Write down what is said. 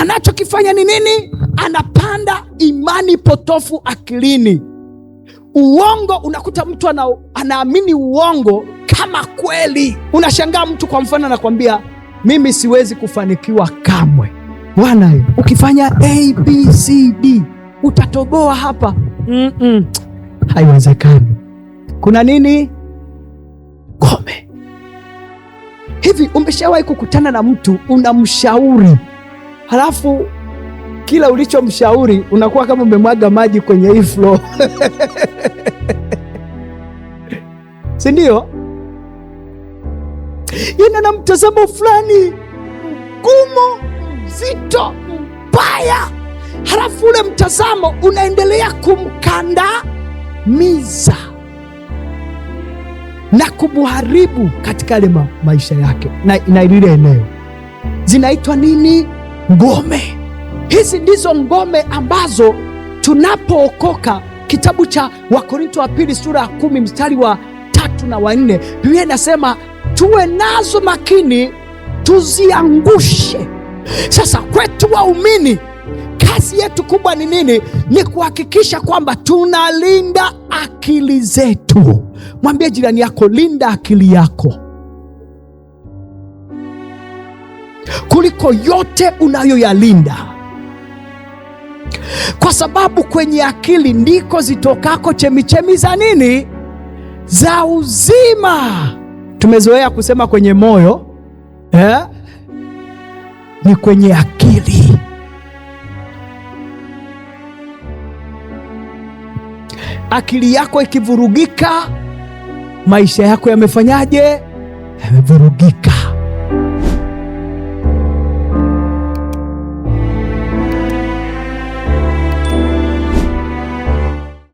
Anachokifanya ni nini? Anapanda imani potofu akilini. Uongo, unakuta mtu anaamini uongo kama kweli. Unashangaa mtu kwa mfano anakwambia mimi siwezi kufanikiwa kamwe. Bwana, ukifanya ABCD utatoboa hapa. Haiwezekani. Kuna nini? Ngome. Hivi umeshawahi kukutana na mtu unamshauri, halafu kila ulichomshauri unakuwa kama umemwaga maji kwenye hii floor? Si ndio? Yana mtazamo fulani mgumu, mzito, mbaya, halafu ule mtazamo unaendelea kumkandamiza na kumuharibu katika yale maisha yake na lile eneo. Zinaitwa nini? Ngome. Hizi ndizo ngome ambazo tunapookoka, kitabu cha Wakorintho wa pili sura ya 10 mstari wa 3 na 4, Biblia inasema tuwe nazo makini tuziangushe. Sasa kwetu waumini, kazi yetu kubwa ni nini? Ni kuhakikisha kwamba tunalinda akili zetu. Mwambie jirani yako, linda akili yako kuliko yote unayoyalinda, kwa sababu kwenye akili ndiko zitokako chemichemi za nini? Za uzima. Tumezoea kusema kwenye moyo, ni kwenye akili. Akili yako ikivurugika, maisha yako yamefanyaje? Yamevurugika.